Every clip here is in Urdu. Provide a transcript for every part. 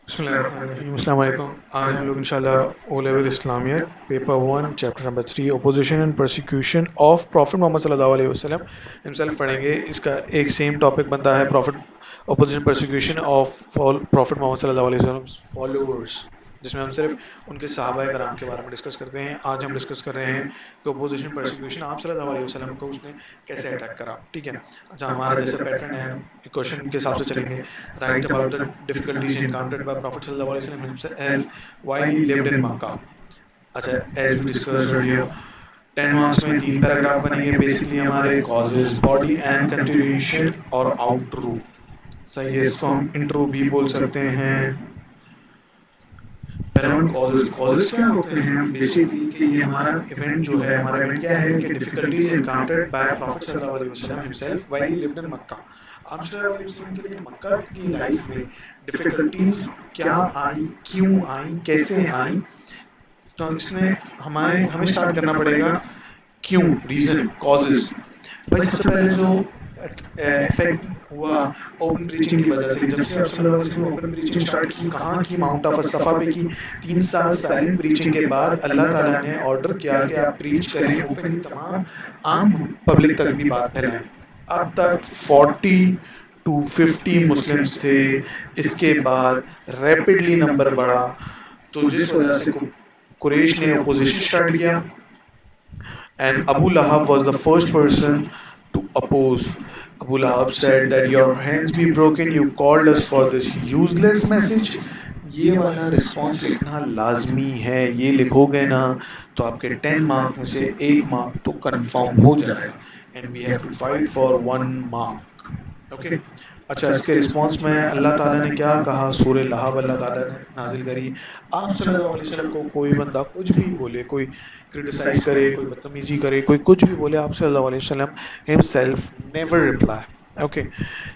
بسم اللہ الرحمن الرحیم، السلام علیکم۔ آج ہم لوگ انشاءاللہ او لیول اسلامیت paper 1 chapter number 3 opposition and persecution of prophet محمد صلی اللہ علیہ وسلم ہمسیلف پڑھیں گے۔ اس کا ایک سیم ٹاپک بنتا ہے prophet opposition persecution of prophet محمد صلی اللہ علیہ وسلم فالوورس، جس میں ہم صرف ان کے صحابہ کرام کے بارے میں ڈسکس کرتے ہیں۔ آج ہم ڈسکس کر رہے ہیں کہ اپوزیشن پرسیکیوشن آپ صلی اللہ علیہ وسلم کو اس نے کیسے اٹیک کرا، ٹھیک ہے۔ اچھا، ہمارا جیسا پیٹرن ہے، ہم کوشچن کے حساب سے چلیں گے۔ Right about the difficulties encountered by Prophet sallallahu alaihi wasallam himself while he lived in Makkah. اچھا، as we discussed earlier 10 marks میں تین پیراگراف بنیں گے، بیسکلی ہمارے causes باڈی اینڈ کنٹینیوشن اور آؤٹ رو، صحیح ہے۔ اس کو ہم انٹرو بھی بول سکتے ہیں۔ پہلے ہم کازز کیا ہوتے ہیں، بیسکلی کہ یہ ہمارا ایونٹ جو ہے، ہمارا ایونٹ کیا ہے کہ ڈیفیکلٹیز انکاؤنٹرڈ بائی پروفیٹ صلی اللہ علیہ وسلم himself while he lived in مکہ۔ آپ صلی اللہ علیہ وسلم کے لیے مکہ کی لائف میں ڈیفیکلٹیز کیا آئیں، کیوں آئیں، کیسے آئیں، تو اس میں ہمیں اسٹارٹ کرنا پڑے گا کیوں، ریزن، کازز۔ بھائی سب سے پہلے جو افیکٹ ہوا اوپن پریچنگ کی وجہ سے، جب سے آپ صلی اللہ علیہ وسلم نے اوپن پریچنگ سٹارٹ کی، کہاں کی؟ ماؤنٹ آف الصفا پہ کی۔ 3 سال سائلنٹ پریچنگ کے بعد اللہ تعالیٰ نے آرڈر کیا کہ آپ پریچ کریں اوپنلی، تمام عام پبلک تک بھی بات پھیلائیں۔ اب تک 40 to 50 مسلمز تھے، اس کے بعد ریپڈلی نمبر بڑھا، تو جس وجہ سے قریش نے اپوزیشن سٹارٹ کیا، and Abu Lahab was the first person to oppose. Abu Lahab said that your hands be broken, you called us for this useless message. یہ والا رسپانس لکھنا لازمی ہے، یہ لکھو گے نا تو آپ کے 10 مارک میں سے 1 مارک تو کنفرم ہو جائے گا، and we have to fight for 1 mark. Okay, اچھا، اس کے رسپانس میں اللہ تعالیٰ نے کیا کہا؟ سورہ لہب اللہ تعالیٰ نے نازل کری۔ آپ صلی اللہ علیہ وسلم کو کوئی بندہ کچھ بھی بولے، کوئی کرٹیسائز کرے، کوئی بدتمیزی کرے، کوئی کچھ بھی بولے، آپ صلی اللہ علیہ وسلم himself never reply. Okay,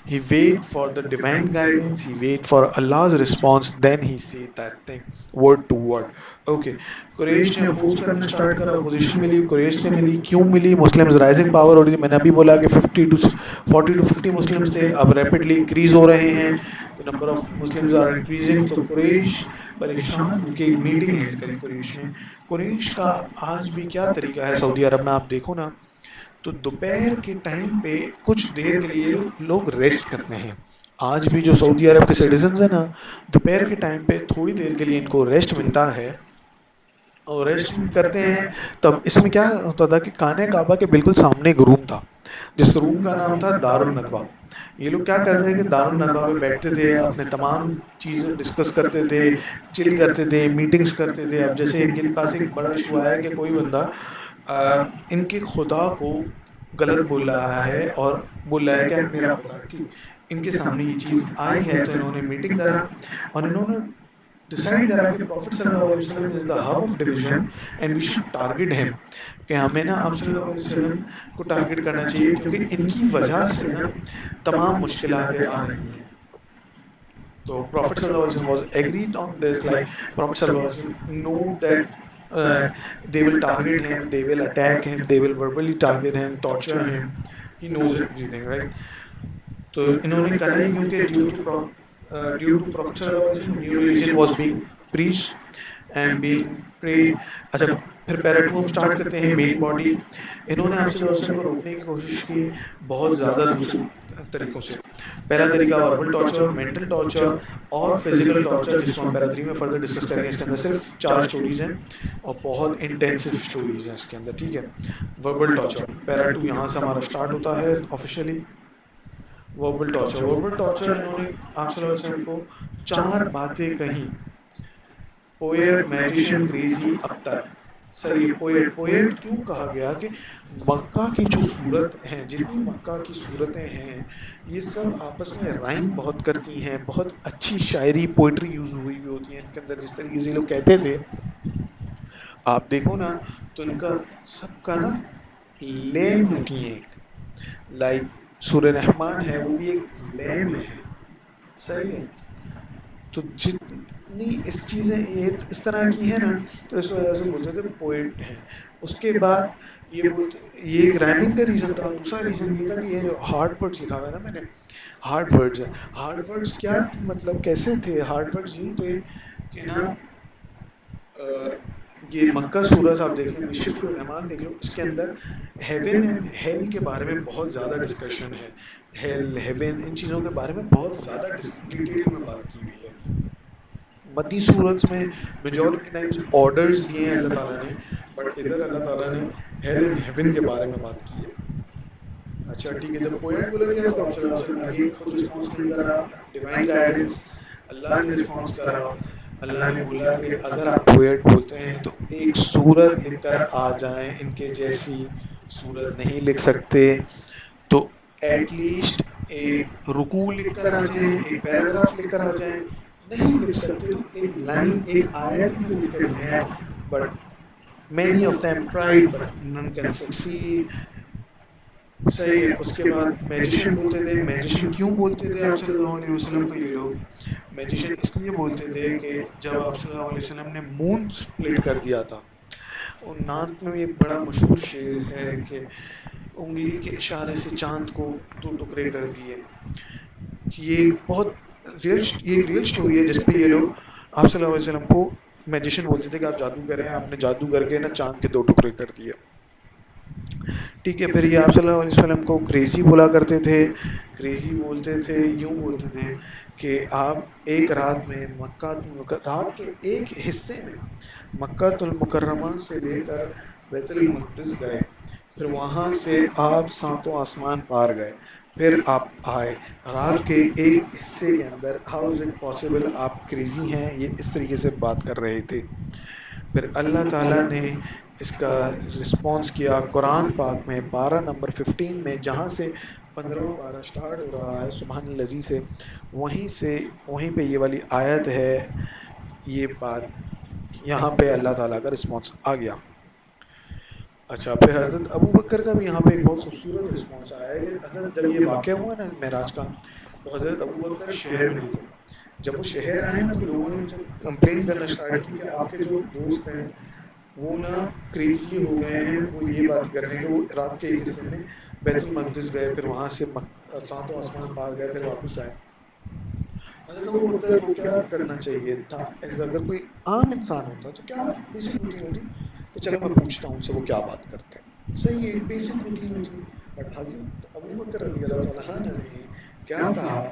he wait for the divine guidance, he wait for Allah's response, then he say that thing word to word. Okay, قریش نے اپوز کرنا سٹارٹ کرا، اپوزیشن ملی، قریش سے ملی۔ کیوں ملی؟ مسلمز رائزنگ پاور ہو رہی تھی، میں نے ابھی بولا کہ 40 to 50 مسلمز تھے، اب ریپڈلی انکریز ہو رہے ہیں، تو number of Muslims are increasing, تو قریش پریشان ہو کے ایک میٹنگ ہیلڈ کری قریش نے۔ قریش کا آج بھی کیا طریقہ ہے سعودی عرب میں، آپ دیکھو نا تو دوپہر کے ٹائم پہ کچھ دیر کے لیے لوگ ریسٹ کرتے ہیں۔ آج بھی جو سعودی عرب کے سٹیزنز ہیں نا، دوپہر کے ٹائم پہ تھوڑی دیر کے لیے ان کو ریسٹ ملتا ہے، اور ریسٹ کرتے ہیں۔ تب اس میں کیا ہوتا تھا کہ خانہ کعبہ کے بالکل سامنے ایک روم تھا، جس روم کا نام تھا دار الندوہ۔ یہ لوگ کیا کرتے تھے کہ دار الندوہ پہ بیٹھتے تھے، اپنے تمام چیزیں ڈسکس کرتے تھے، چل کرتے تھے، میٹنگز کرتے تھے۔ اب جیسے ان کے پاس ایک بڑا ایشو آیا کہ کوئی بندہ ان کے خدا کو غلط بول رہا ہے، اور بول رہا ہے کہ میرا خدا ہے، ٹھیک۔ ان کے سامنے یہ چیز آئی ہے، تو انہوں نے میٹنگ کرا، اور انہوں نے ڈیسائیڈ کرا کہ پروفٹ صلی اللہ علیہ وسلم is the hub of division and we should target ہم، کہ ہمیں نا آپ صلی اللہ علیہ وسلم کو ٹارگیٹ کرنا چاہیے، کیونکہ ان کی وجہ سے نا تمام مشکلات آ رہی ہیں۔ تو پروفٹ صلی اللہ علیہ وسلم was agreed on this, like Prophet صلی اللہ علیہ وسلم know that they will target him, they will attack him, they will verbally target him, torture him. He knows everything, right? تو انہوں نے کرا ہی، کیونکہ ڈیو ٹو پروفٹ صلی اللہ علیہ وسلم new religion was being preach and being parade. اچھا، پھر پیرا ٹو ہم اسٹارٹ کرتے ہیں، مین باڈی۔ انہوں نے آپ صلی اللہ علیہ وسلم کو روکنے کی کوشش کی بہت زیادہ دوسرے طریقوں سے۔ پہلا طریقہ وربل ٹارچر، مینٹل ٹارچر، اور فزیکل ٹارچر، جس کو ہم پیرا 3 میں فردر ڈسکس کریں گے۔ اس کے اندر صرف 4 اسٹوریز ہیں اور بہت انٹینسو اسٹوریز ہیں اس کے اندر، ٹھیک ہے۔ وربل ٹارچر، پیرا 2 یہاں سے ہمارا اسٹارٹ ہوتا ہے آفیشیلی۔ وربل ٹارچر انہوں نے آپ صلی اللہ علیہ وسلم کو 4 باتیں کہیں: پوئٹ، میجیشین، کریزی، ابتر۔ سر یہ پوئٹ کیوں کہا گیا؟ کہ مکہ کی جو صورت ہیں، جتنی مکہ کی صورتیں ہیں، یہ سب آپس میں رائم بہت کرتی ہیں، بہت اچھی شاعری، پوئٹری یوز ہوئی ہوتی ہیں ان کے اندر۔ جس طریقے سے لوگ کہتے تھے، آپ دیکھو نا تو ان کا سب کا نا لیم ہوتی ہیں، ایک لائک سورہ رحمان ہے، وہ بھی ایک لیم ہے، صحیح ہے۔ تو جتنی اس چیزیں یہ اس طرح کی ہے نا، تو اس وجہ سے بولتے تھے پوئٹ ہیں. اس کے بعد یہ بولتے، یہ ایک رائمنگ کا ریزن تھا. دوسرا ریزن یہ تھا کہ یہ جو ہارڈ ورڈز لکھا ہوا ہے نا میں نے، ہارڈ ورڈز ہیں. ہارڈ ورڈز کیا مطلب کیسے تھے؟ ہارڈ ورڈز یوں تھے کہ نا یہ مکہ سورت آپ دیکھ لیں، بیشک سورہ رحمان دیکھ لو، اس کے اندر ہیون اینڈ ہیل کے بارے میں بہت زیادہ ڈسکشن ہے. ہیل، ہیون، ان چیزوں کے بارے میں بہت زیادہ ڈیٹیل میں بات کی ہوئی ہے. مدنی سورت میں میجورٹی ٹائمز آرڈرز دیے ہیں اللہ تعالیٰ نے، بٹ ادھر اللہ تعالیٰ نے ہیل اینڈ ہیون کے بارے میں بات کی ہے. اچھا ٹھیک ہے، جب پوئٹ بولا گیا تو آپ صلی اللہ علیہ وسلم اگین خود رسپانس نہیں کرا. ڈیوائن گائیڈنس، اللہ نے رسپانس کرا. اللہ نے بولا کہ اگر آپ پوئٹ بولتے ہیں تو ایک سورت لکھ کر آ جائیں، ان کے جیسی سورت نہیں لکھ سکتے تو ایٹ لیسٹ ایک رکوع لکھ کر آ جائیں، ایک پیراگراف لکھ کر آ جائیں. نہیں لکھ سکتے تو ایک لائن، ایک آیت ہی تو لکھ کر لیں آپ. But many of them tried but none can succeed. صحیح ہے. اس کے بعد میجیشین بولتے تھے. میجیشین کیوں بولتے تھے آپ صلی اللہ علیہ وسلم کو یہ لوگ؟ میجیشین اس لیے بولتے تھے کہ جب آپ صلی اللہ علیہ وسلم نے مون سپلٹ کر دیا تھا، اور نانک میں یہ بڑا مشہور شعر ہے کہ انگلی کے اشارے سے چاند کو دو ٹکڑے کر دیے. یہ ایک بہت ریئل، یہ ایک ریئل سٹوری ہے جس پہ یہ لوگ آپ صلی اللہ علیہ وسلم کو میجیشین بولتے تھے کہ آپ جادو کریں. آپ نے جادو کر کے نا چاند کے دو ٹکڑے کر دیے. ٹھیک ہے. پھر یہ آپ صلی اللہ علیہ وسلم کو کریزی بولا کرتے تھے. کریزی بولتے تھے، یوں بولتے تھے کہ آپ ایک رات میں رات کے ایک حصے میں مکہ المکرمہ سے لے کر بیت المقدس گئے، پھر وہاں سے آپ ساتوں آسمان پار گئے، پھر آپ آئے رات کے ایک حصے کے اندر. How is it possible? آپ کریزی ہیں؟ یہ اس طریقے سے بات کر رہے تھے. پھر اللہ تعالیٰ نے اس کا رسپانس کیا قرآن پاک میں پارہ نمبر 15 میں، جہاں سے 15واں پارہ سٹارٹ ہو رہا ہے سبحان الذی سے، وہیں پہ یہ والی آیت ہے. یہ بات یہاں پہ اللہ تعالیٰ کا رسپانس آ گیا. اچھا پھر حضرت ابو بکر کا بھی یہاں پہ ایک بہت خوبصورت رسپانس آیا ہے کہ حضرت جب یہ واقعہ ہوا نا معراج کا، تو حضرت ابو بکر شہر میں نہیں تھے. جب وہ شہر آئے نا تو لوگوں نے ان سے کمپلین کرنا اسٹارٹ کی کہ آپ کے جو دوست ہیں وہ نا کریزی ہو گئے ہیں، وہ یہ بات کر رہے ہیں کہ وہ رات کے ایک حصے میں بیت المقدس گئے، پھر وہاں سے ساتوں آسمان پار گئے، پھر واپس آئے. حضرت ابو بکر کو کیا کرنا چاہیے تھا؟ اگر کوئی عام انسان ہوتا تو کیا بیسک روٹین ہوتی کہ چلو میں پوچھتا ہوں ان سے وہ کیا بات کرتے ہیں. صحیح ہے، ایک بیسک روٹین ہوتی. بٹ حضرت ابو بکر رضی اللہ تعالیٰ عنہ نے کیا کہا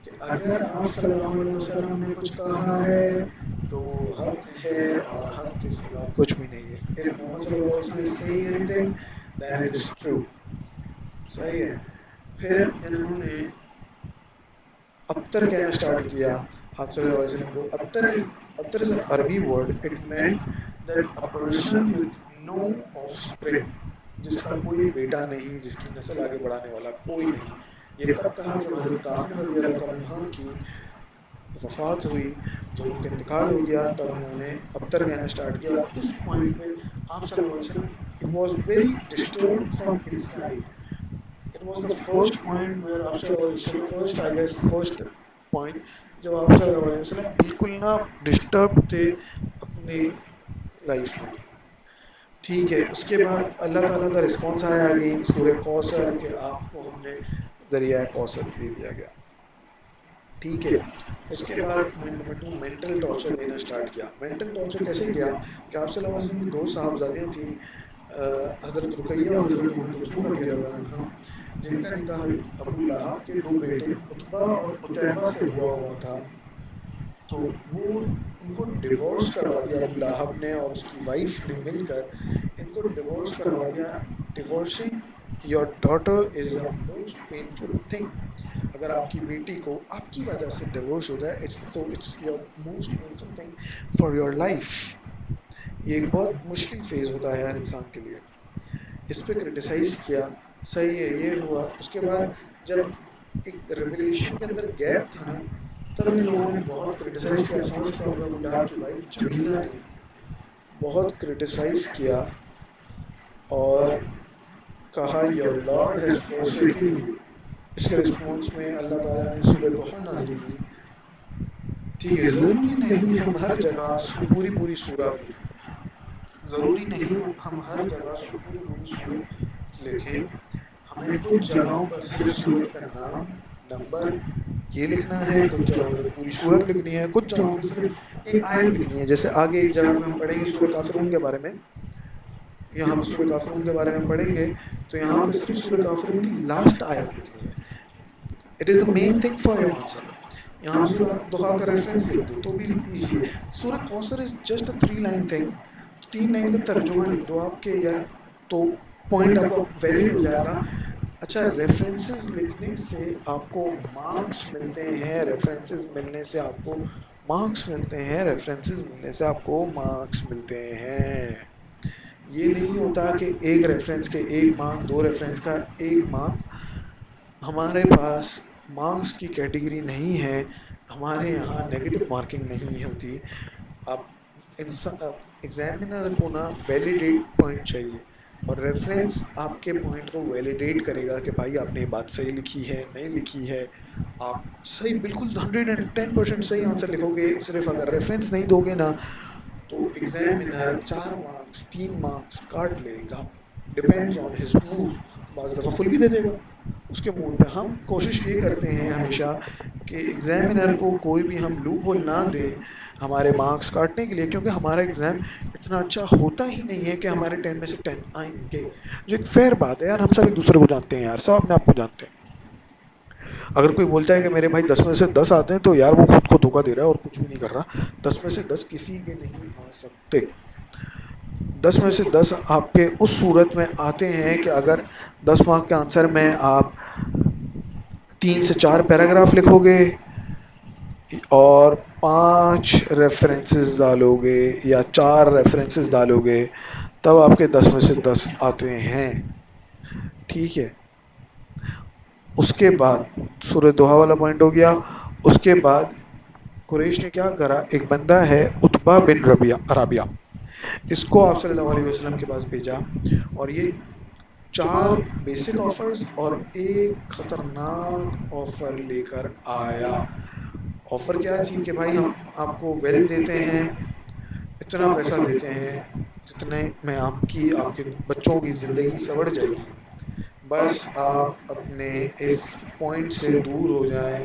کہ اگر آپ صلی اللہ علیہ وسلم نے کچھ کہا ہے تو وہ حق ہے، اور حق کے سوا کچھ بھی نہیں ہے. If Muhammad صلی اللہ علیہ وسلم is saying anything then it is true. صحیح ہے. پھر انہوں نے ابتر کہنا سٹارٹ کیا آپ صلی اللہ علیہ وسلم کو. ابتر is a عربی word. It meant that a person with no offspring، جس کا کوئی بیٹا نہیں، جس کی نسل آگے بڑھانے والا کوئی نہیں. یہ کب کہا؟ جب حضرت قاسم رضی اللہ تعالیٰ عنہ کی وفات ہوئی، جب ان کا انتقال ہو گیا، تب انہوں نے ابتر کہنا سٹارٹ کیا. اور اس پوائنٹ پہ آپ صلی اللہ علیہ وسلم he was very disturbed from inside. It was the first point where آپ صلی اللہ علیہ وسلم first I guess first point جب آپ صلی اللہ علیہ وسلم بالکل نہ ڈسٹرب تھے اپنی لائف میں. ٹھیک ہے. اس کے بعد اللہ تعالیٰ کا رسپانس آیا اگین سورہ کوثر کہ آپ کو ہم نے دریائے کوثر دے دیا گیا. ٹھیک ہے. اس کے بعد پوائنٹ نمبر 2، مینٹل ٹارچر دینا سٹارٹ کیا. مینٹل ٹارچر کیسے کیا کہ آپ صلی اللہ علیہ وسلم کی دو صاحبزادیاں تھیں، حضرت رقیہ اور حضرت ام کلثوم رضی اللہ تعالیٰ عنہ، جن کا نکاح ابو لہب کے دو بیٹے عتبہ اور عتیبہ سے ہوا تھا. تو وہ ان کو ڈیورس کروا دیا ابو لہب نے اور اس کی وائف نے مل کر ان کو ڈیورس کروا دیا. Divorcing your daughter is a most painful thing. اگر آپ کی بیٹی کو آپ کی وجہ سے ڈیورس ہو جائے it's your most painful thing for your life. یہ ایک بہت مشکل فیز ہوتا ہے ہر انسان کے لیے. اس پہ کرٹیسائز کیا. صحیح ہے. یہ ہوا. اس کے بعد جب ایک ریولیشن کے اندر گیپ تھا نا، تب ان لوگوں نے بہت کرٹیسائز کیا. خاص طور پہ ابو لہب کی وائف جمیلہ نے بہت کرٹیسائز کیا اور کہا یور لارڈ ہیز فورسیکن یو. اس کے رسپانس میں اللہ تعالیٰ نے سورہ ضحیٰ نازل کی. ٹھیک ہے، ضروری نہیں ہم ہر جگہ پوری پوری صورت لکھیں، ضروری نہیں ہم ہر جگہ پوری پوری صورت لکھیں، ہمیں کچھ جگہوں پر صرف صورت کا نام، نمبر یہ لکھنا ہے، کچھ جگہوں پہ پوری صورت لکھنی ہے، کچھ جگہوں پہ صرف ایک آیت لکھنی ہے. جیسے آگے ایک جگہ پہ ہم پڑھیں گے سورہ کافرون کے بارے میں، یہاں پہ سورہ کافرون کے بارے میں پڑھیں گے تو یہاں پہ صرف سورہ کافرون کی لاسٹ آیت لکھنی ہے. It is the main thing for your answer. یہاں پہ سورہ دہا کا ریفرنس لکھ دو تو بھی ایزی ہے. سورہ کوثر is just a 3 line thing, 3 line کا ترجمہ لکھ دو آپ کے یار، تو پوائنٹ آپ کا ویلڈ ہو جائے گا. اچھا، ریفرنسز لکھنے سے آپ کو مارکس ملتے ہیں، ریفرنسز ملنے سے آپ کو مارکس ملتے ہیں، ریفرنسز ملنے سے آپ کو مارکس ملتے ہیں. یہ نہیں ہوتا کہ ایک ریفرنس کے 1 مارک، 2 ریفرنس کا 1 مارک. ہمارے پاس مارکس کی کیٹیگری نہیں ہے، ہمارے یہاں نیگیٹو مارکنگ نہیں ہوتی. آپ ایگزامینر کو نا ویلیڈیٹ پوائنٹ چاہیے، اور ریفرنس آپ کے پوائنٹ کو ویلیڈیٹ کرے گا کہ بھائی آپ نے یہ بات صحیح لکھی ہے نہیں لکھی ہے. آپ صحیح بالکل 110% صحیح آنسر لکھو گے، صرف اگر ریفرنس نہیں دو گے نا تو ایگزامینر 4 مارکس 3 مارکس کاٹ لے گا. ڈپینڈز آن ہز موڈ، بعض دفعہ فل بھی دے دے گا اس کے موڈ پہ. ہم کوشش یہ کرتے ہیں ہمیشہ کہ ایگزامینر کو کوئی بھی ہم لوپ ہول نہ دیں ہمارے مارکس کاٹنے کے لیے، کیونکہ ہمارا ایگزام اتنا اچھا ہوتا ہی نہیں ہے کہ ہمارے 10 میں سے 10 آئیں گے. جو ایک فیئر بات ہے یار، ہم سب ایک دوسرے کو جانتے ہیں یار، سب اپنے آپ کو جانتے ہیں. اگر کوئی بولتا ہے کہ میرے بھائی 10 میں سے 10 آتے ہیں تو یار وہ خود کو دھوکا دے رہا ہے اور کچھ بھی نہیں کر رہا. 10 میں سے 10 کسی کے نہیں آ سکتے. 10 میں سے 10 آپ کے اس صورت میں آتے ہیں کہ اگر 10 مارک کے آنسر میں آپ 3 سے 4 پیراگراف لکھو گے اور 5 ریفرنسز ڈالو گے یا 4 ریفرنسز ڈالو گے تب آپ کے 10 میں سے 10 آتے ہیں. ٹھیک ہے. اس کے بعد سورہ دوحہ والا پوائنٹ ہو گیا. اس کے بعد قریش نے کیا کرا، ایک بندہ ہے عتبہ بن ربیعہ، اس کو آپ صلی اللہ علیہ وسلم کے پاس بھیجا، اور یہ 4 بیسک آفرز اور ایک خطرناک آفر لے کر آیا. آفر کیا تھی کہ بھائی ہم آپ کو ویلتھ دیتے ہیں، اتنا پیسہ دیتے ہیں جتنے میں آپ کے بچوں کی زندگی سنور جائے گی، بس آپ اپنے اس پوائنٹ سے دور ہو جائیں،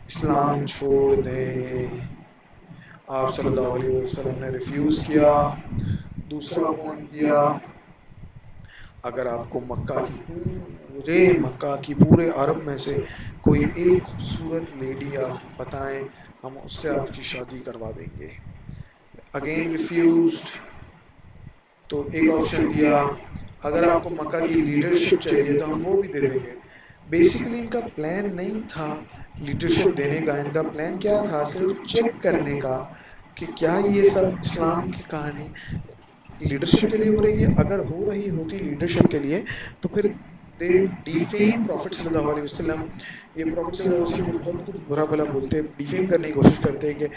اسلام چھوڑ دیں. آپ صلی اللہ علیہ وسلم نے ریفیوز کیا. دوسرا پوائنٹ دیا، اگر آپ کو مکہ کی پورے عرب میں سے کوئی ایک خوبصورت لیڈی آپ بتائیں، ہم اس سے آپ کی شادی کروا دیں گے. Again refused. تو ایک آپشن دیا، اگر آپ کو مکہ کی لیڈرشپ چاہیے تو ہم وہ بھی دے دیں گے. بیسیکلی ان کا پلان نہیں تھا لیڈرشپ دینے کا، ان کا پلان کیا تھا، صرف چیک کرنے کا کہ کیا یہ سب اسلام کی کہانی لیڈرشپ کے لیے ہو رہی ہے. اگر ہو رہی ہوتی لیڈرشپ کے لیے تو پھر دے ڈیفیم پروفٹ صلی اللہ علیہ وسلم. یہ پروفٹ صلی اللہ علیہ وسلم کو بہت کچھ برا بھلا بولتے، ڈیفیم کرنے کی کوشش کرتے کہ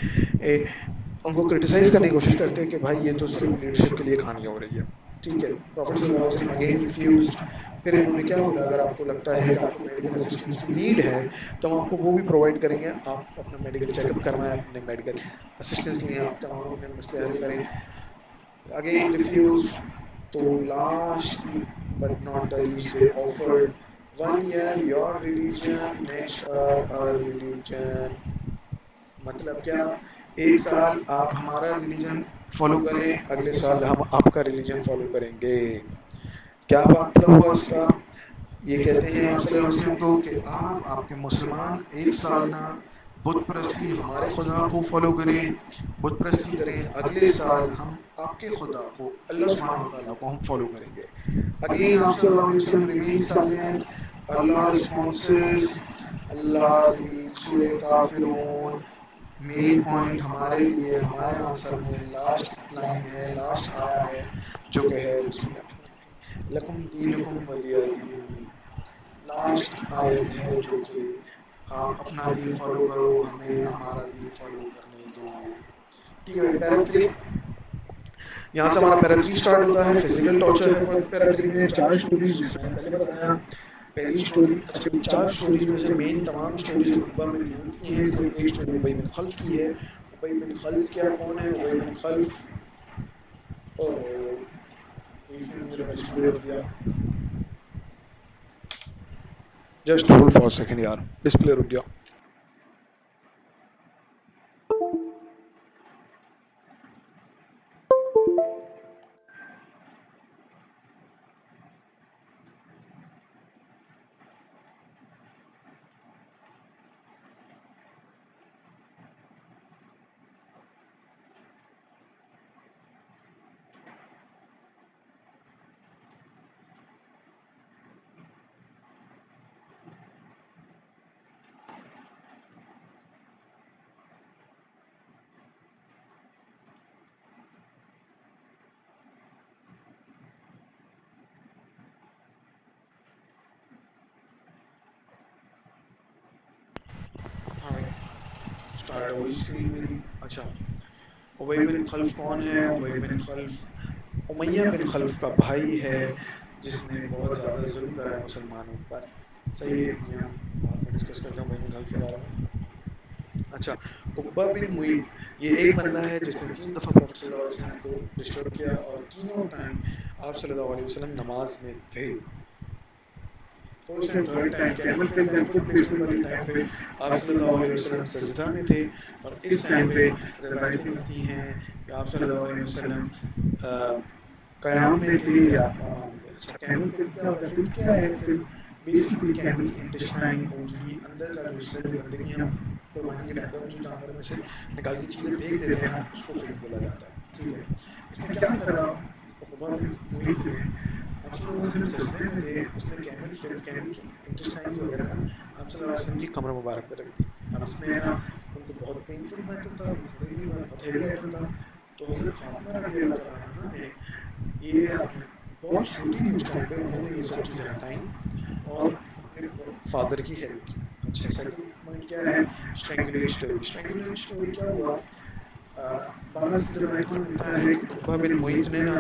ان کو کرٹیسائز کرنے کی کوشش کرتے کہ بھائی یہ تو صرف لیڈرشپ کے لیے کہانی ہو رہی ہے. ٹھیک ہے. پروفٹ صلی اللہ علیہ وسلم اگین ریفیوزڈ. پھر انہوں نے کیا بولا، اگر آپ کو لگتا ہے کہ آپ کو میڈیکل اسسٹنس کی نیڈ ہے تو ہم آپ کو وہ بھی پرووائڈ کریں گے، آپ اپنا میڈیکل چیک اپ کروائیں، اپنے میڈیکل اسسٹنس لیں، آپ تمام اپنے مسئلے حل کریں. Again refused. تو lastly but not the least they offered 1 year your religion next year our religion. مطلب کیا، 1 سال آپ ہمارا ریلیجن فالو کریں، اگلے سال ہم آپ کا ریلیجن فالو کریں گے. کیا مطلب ہوا اس کا، یہ کہتے ہیں آپ صلی اللہ علیہ وسلم کو کہ آپ کے مسلمان 1 سال نہ بت پرستی ہمارے خدا کو فالو کریں، بت پرستی کریں، اگلے سال ہم آپ کے خدا کو اللہ سبحانہ و تعالیٰ کو ہم فالو کریں گے. اگین آپ صلی اللہ علیہ وسلم ریمین سائلنٹ. اللہ ریسپانسز، اللہ ریویل سورہ کافرون. مین پوائنٹ ہمارے لیے ہمارے آنسر میں لاسٹ لائن ہے، لاسٹ آیا ہے جو کہ ہے بسم اللہ الرحمن الرحیم لکم دینکم ولی دین. لاسٹ آیت ہے جو کہ آپ اپنا دین فالو کرو، ہمیں ہمارا دین فالو کرنے دو. ٹھیک ہے بھائی. پیرا 3، یہاں سے ہمارا پیرا 3 سٹارٹ ہوتا ہے. فزیکل ٹارچر ہے پیرا 3 میں. 4 اسٹوریز جسے میں نے پہلے بتایا. پہلی سٹوری، اچھا ان چار سٹوریز میں سے مین تمام سٹوریز عقبہ بن معیط کی ہیں، صرف ایک سٹوری ابی بن خلف کی ہے. ابی بن خلف کیا کون ہے؟ ابی بن خلف، اوہ ایک منٹ میرا ڈسپلے رک گیا، جسٹ ہولڈ فار سیکنڈ یار، ڈسپلے رک گیا. ہاں بھائی اسٹارٹ ہو گئی اسکرین میری. اچھا ابی بن خلف کون ہے؟ ابی بن خلف امیہ بن خلف کا بھائی ہے، جس نے بہت زیادہ ظلم کرا ہے مسلمانوں پر. صحیح ہے، یہ ہم بعد میں ڈسکس کرتے ہیں ابی بن خلف کے بارے میں. اچھا عقبہ بن معیط یہ ایک بندہ ہے جس نے 3 دفعہ پروفٹ صلی اللہ علیہ وسلم کو ڈسٹرب کیا، اور تینوں ٹائم آپ صلی اللہ علیہ وسلم نماز میں تھے. First and third time camel foot and foot placement والے ٹائم پہ آپ صلی اللہ علیہ وسلم سجدہ میں تھے، اور اس ٹائم پہ روایتیں ملتی ہیں کہ آپ صلی اللہ علیہ وسلم قیام میں تھے یا قوما میں تھے. اچھا کیمل فت کیا ہوتا ہے؟ فت کیا ہے؟ فت بیسیکلی کیمل کی انٹسٹائن، اونجڑی، اندر کا جو حصہ، جو گندگی ہم قربانی کے ٹائم پہ ہم جو جانور میں سے نکال کے چیزیں پھینک دیتے ہیں نا، اس کو فت بولا جاتا ہے. ٹھیک ہے، اس نے کیا کرا عقبہ بن معیط نے؟ آپ صلی اللہ علیہ وسلم سجدے میں تھے، اس نے کیمل فت، کیمل کی انٹسٹائنز وغیرہ نا آپ صلی اللہ علیہ وسلم کی کمر مبارک پہ رکھ دی. اب اس میں نا ان کو بہت پینفل میٹر تھا، وہ کھڑے نہیں ہو پائے، بہت ہیوی آئٹم تھا. تو حضرت فاطمہ رضی اللہ تعالیٰ عنہا نے یہ اپنے، بہت چھوٹی تھی اس ٹائم پہ، انہوں نے یہ سب چیزیں ہٹائیں اور اپنے فادر کی ہیلپ کی. اچھا سیکنڈ پوائنٹ کیا ہے؟ اسٹرینگولیٹ اسٹوری. اسٹرینگولیٹ اسٹوری کیا ہوا؟ بعض روایتوں میں ملتا ہے کہ عقبہ بن معیط نے نا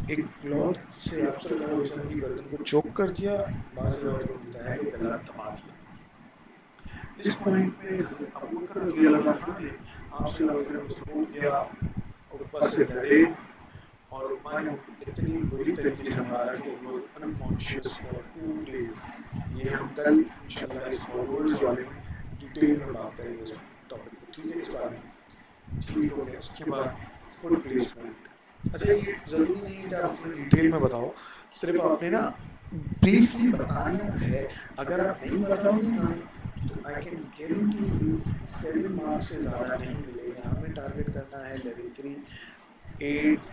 ایک کلوتھ سے آپ صلی اللہ علیہ وسلم کی گردن کو چوک کر دیا، بعض روایتوں میں ملتا ہے کہ گلا دبا دیا. اس پوائنٹ پہ حضرت ابو بکر رضی اللہ تعالیٰ عنہ نے آپ صلی اللہ علیہ وسلم کو سپورٹ کیا، عقبہ سے لڑے، اور عقبہ نے ان کو اتنی بری طریقے سے مارا کہ he was unconscious for 2 days. یہ ہم کل انشاءاللہ اس فالوورز والے میں ڈیٹیل میں بات کریں گے اس ٹاپک پہ، ٹھیک ہے، اس بارے میں. ٹھیک ہو گیا. اس کے بعد فٹ پلیسمنٹ. اچھا یہ ضروری نہیں کہ آپ اتنا ڈیٹیل میں بتاؤ، صرف آپ نے نا بریفلی بتانا ہے. اگر آپ نہیں بتاؤ گے نا تو I can guarantee you 7 marks سے زیادہ نہیں ملیں گے. ہمیں ٹارگیٹ کرنا ہے لیول 3 8،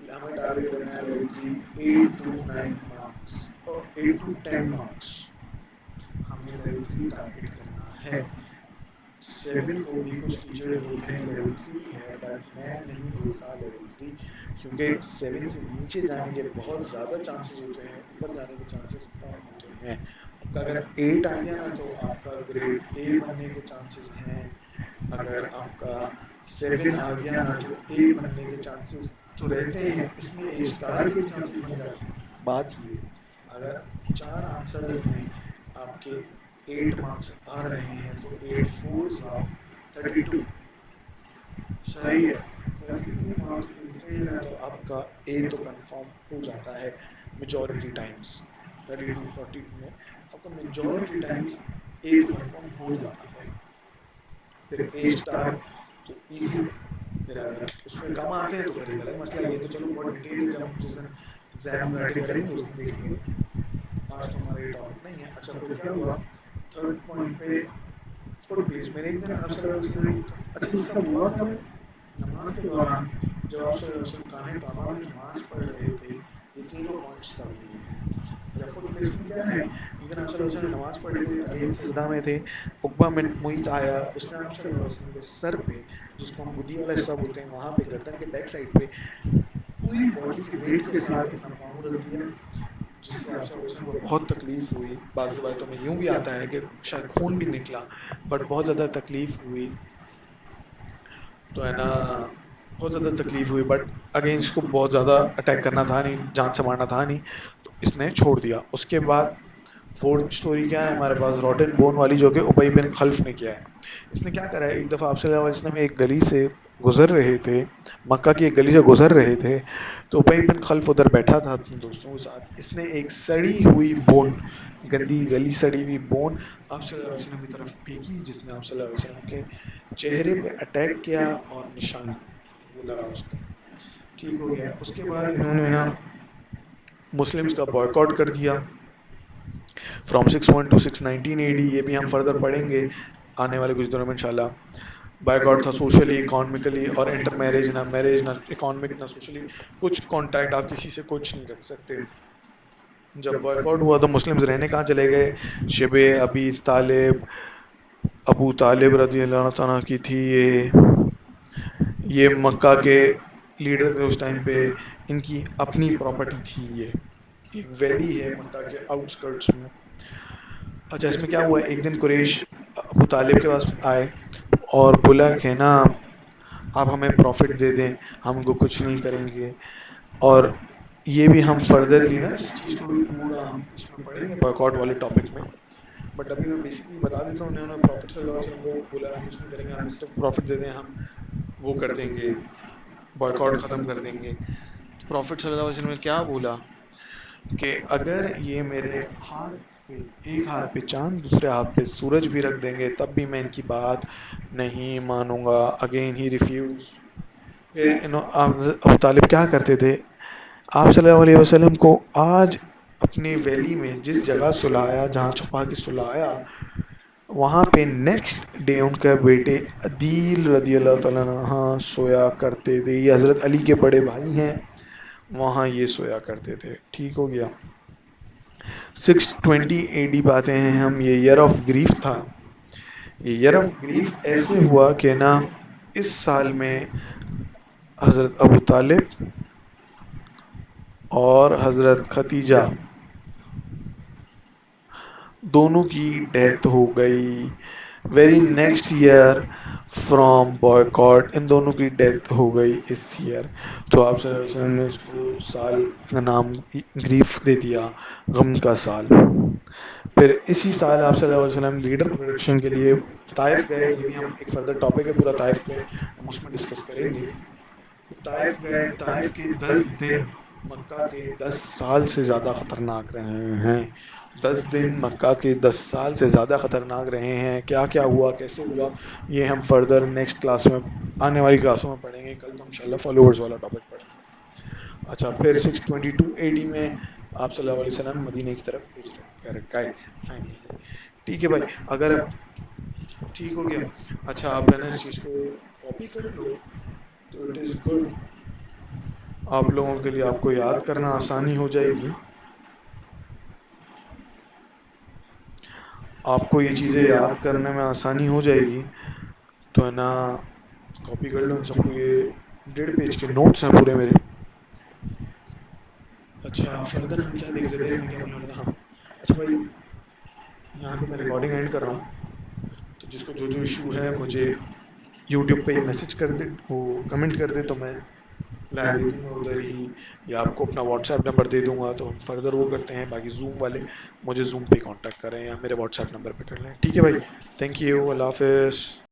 ہمیں ٹارگیٹ کرنا ہے لیول 3 8 to 9 مارکس، اور 8 to 10 مارکس ہمیں لیول 3 ٹارگیٹ کرنا ہے. 7 کو بھی کچھ ٹیچرز بولتے ہیں لیول 3 ہے، بٹ میں نہیں بولتا لیول 3، کیونکہ 7 سے نیچے جانے کے بہت زیادہ چانسز ہوتے ہیں، اوپر جانے کے چانسز کم ہوتے ہیں. آپ کا اگر 8 آ گیا نا تو آپ کا گریڈ اے بننے کے چانسز ہیں. اگر آپ کا 7 آ گیا نا تو اے بننے کے چانسز تو رہتے ہیں، اس میں اے اسٹار کے بھی چانسز بن جاتے ہیں. بات یہ اگر 4 آنسر میں آپ کے 8 مارکس آ رہے ہیں تو 8 4 32، صحیح ہے، 32 مارکس ملتے ہیں نا تو آپ کا اے تو کنفرم ہو جاتا ہے میجورٹی ٹائمز. 32 40 میں آپ کا میجورٹی ٹائمز اے تو کنفرم ہو جاتا ہے. پھر اے اسٹار تو ایزی ہے. پھر اگر اس میں کم آتے ہیں تو پھر ایک الگ مسئلہ. یہ تو چلو بہت ڈیٹیل ہے، جب ہم جس دن ایگزام رائٹنگ کریں گے نا اس دن دیکھیں گے، آج تو ہمارا یہ ٹاپک نہیں ہے. اچھا پھر کیا ہوا تھرڈ پوائنٹ پہ؟ Foot place. میں نے ایک دن آپ صلی اللہ علیہ وسلم، اچھا یہ سب ہوا کب ہے؟ نماز کے دوران، جب آپ صلی اللہ علیہ وسلم خانہ کعبہ میں نماز پڑھ رہے تھے. یہ تینوں پوائنٹس تب ہوئے ہیں. اچھا فٹ پلیسمنٹ کیا ہے؟ ایک دن آپ صلی اللہ علیہ وسلم نماز پڑھ رہے تھے، علی سجدہ میں تھے، عقبہ بن معیط آیا، اس نے آپ صلی اللہ علیہ وسلم کے سر پہ، جس کو ہم بدھی والا حصہ بولتے ہیں، وہاں پہ گردن کے بیک سائڈ پہ پوری باڈی کے ویٹ کے ساتھ اپنا پاؤں رکھ دیا، جس سے آپ صلی اللہ علیہ وسلم کو بہت تکلیف ہوئی. بعض روایتوں میں یوں بھی آتا ہے کہ شاید خون بھی نکلا، بٹ بہت زیادہ تکلیف ہوئی. تو ہے نا بہت زیادہ تکلیف ہوئی، بٹ اگین اس کو بہت زیادہ اٹیک کرنا تھا نہیں، جان سے مارنا تھا نہیں. اس نے چھوڑ دیا. اس کے بعد فورتھ سٹوری کیا ہے ہمارے پاس، روٹن بون والی، جو کہ ابی بن خلف نے کیا ہے. اس نے کیا کرا ہے، ایک دفعہ آپ صلی اللہ علیہ وسلم ایک گلی سے گزر رہے تھے، مکہ کی ایک گلی سے گزر رہے تھے، تو ابی بن خلف ادھر بیٹھا تھا اپنے دوستوں کے ساتھ. اس نے ایک سڑی ہوئی بون، گندی گلی سڑی ہوئی بون آپ صلی اللہ علیہ وسلم کی طرف پھینکی، جس نے آپ صلی اللہ علیہ وسلم کے چہرے پہ اٹیک کیا اور نشان وہ لگا اس کو. ٹھیک ہو گیا. اس کے بعد انہوں نے نا مسلمز کا بائیکاٹ کر دیا فرام 61 ٹو 619 اے ڈی. یہ بھی ہم فردر پڑھیں گے آنے والے کچھ دنوں میں انشاءاللہ. بائک آؤٹ تھا سوشلی، اکانومکلی، اور انٹر میرج نہ اکانومک نہ سوشلی، کچھ کانٹیکٹ آپ کسی سے کچھ نہیں رکھ سکتے. جب بائک آؤٹ ہوا تو مسلمز رہنے کہاں چلے گئے، شب ابی طالب، ابو طالب رضی اللہ تعالیٰ کی تھی یہ مکہ کے لیڈر تھے اس ٹائم پہ، ان کی اپنی پراپرٹی تھی. یہ ایک ویلی ہے مکہ کے آؤٹسکرٹس میں. اچھا اس میں کیا ہوا، ایک دن قریش ابو طالب کے پاس آئے اور بولا کہ نا آپ ہمیں پروفٹ دے دیں، ہم ان کو کچھ نہیں کریں گے. اور یہ بھی ہم فردرلی نا اس چیز کو بھی پورا ہم اس میں پڑھیں گے بائیکاٹ والے ٹاپک میں. بٹ ابھی میں بیسکلی بتا دیتا ہوں، انہوں نے پروفٹ صلی اللہ علیہ وسلم کو بولا ہم کچھ نہیں کریں گے، ہمیں صرف پروفٹ دے دیں، ہم وہ کر دیں گے، بائیکاٹ ختم کر دیں گے. پروفٹ صلی اللہ علیہ وسلم نے کیا بولا کہ اگر یہ میرے ہاتھ پہ، ایک ہاتھ پہ چاند دوسرے ہاتھ پہ سورج بھی رکھ دیں گے تب بھی میں ان کی بات نہیں مانوں گا. Again he refuse. پھر ابو طالب کیا کرتے تھے، آپ صلی اللہ علیہ وسلم کو آج اپنے ویلی میں جس جگہ سلایا، جہاں چھپا کے سلایا، وہاں پہ نیکسٹ ڈے ان کے بیٹے عدیل رضی اللہ تعالیٰ عنہ سویا کرتے تھے. یہ حضرت علی کے بڑے بھائی ہیں، وہاں یہ سویا کرتے تھے. ٹھیک ہو گیا. 620 اے ڈی پاتے ہیں ہم. یہ ایئر آف گریف تھا. یہ ایئر آف گریف ایسے ہوا کہ نا اس سال میں حضرت ابو طالب اور حضرت ختیجہ دونوں کی ڈیتھ ہو گئی. ویری نیکسٹ ایئر فرام بوائکاٹ ان دونوں کی ڈیتھ ہو گئی اس ایئر. تو آپ صلی اللہ علیہ وسلم نے اس کو سال کا نام گریف دے دیا، غم کا سال. پھر اسی سال آپ صلی اللہ علیہ وسلم لیڈر پروڈکشن کے لیے طائف گئے. یہ بھی ہم ایک فردر ٹاپک ہے پورا طائف پہ، ہم اس میں ڈسکس کریں گے. طائف گئے. طائف کے 10 دن مکہ کے 10 سال سے زیادہ خطرناک رہے ہیں. 10 دن مکہ کے 10 سال سے زیادہ خطرناک رہے ہیں. کیا کیا ہوا، کیسے ہوا، یہ ہم فردر نیکسٹ کلاس میں، آنے والی کلاسوں میں پڑھیں گے. کل تو انشاءاللہ فالوورز والا ٹاپک پڑھیں گے. اچھا پھر 622 اے ڈی میں آپ صلی اللہ علیہ وسلم مدینہ کی طرف ہجرت کر گئے فائنلی. ٹھیک ہے بھائی، اگر اب ٹھیک ہو گیا. اچھا آپ ہے نا اس چیز کو کاپی کر لو تو اٹ از گڈ. آپ لوگوں کے لیے آپ کو یاد کرنا آسانی ہو جائے گی. آپ کو یہ چیزیں یاد کرنے میں آسانی ہو جائے گی. تو ہے نا کاپی کر لو ان سب کو. یہ 1.5 پیج کے نوٹس ہیں پورے میرے. اچھا فردر ہم کیا دیکھ رہے تھے، میں کیا بولنے والا تھا، ہاں. اچھا بھائی یہاں پہ میں ریکارڈنگ اینڈ کر رہا ہوں. تو جس کو جو جو ایشو ہے مجھے یوٹیوب پہ ہی میسج کر دے، وہ کمنٹ کر دے، تو میں رائے دے دوں گا ادھر ہی، یا آپ کو اپنا واٹس ایپ نمبر دے دوں گا تو ہم فردر وہ کرتے ہیں. باقی زوم والے مجھے زوم پہ کانٹیکٹ کریں یا میرے واٹس ایپ نمبر پہ کر لیں. ٹھیک ہے بھائی، تھینک یو، اللہ حافظ.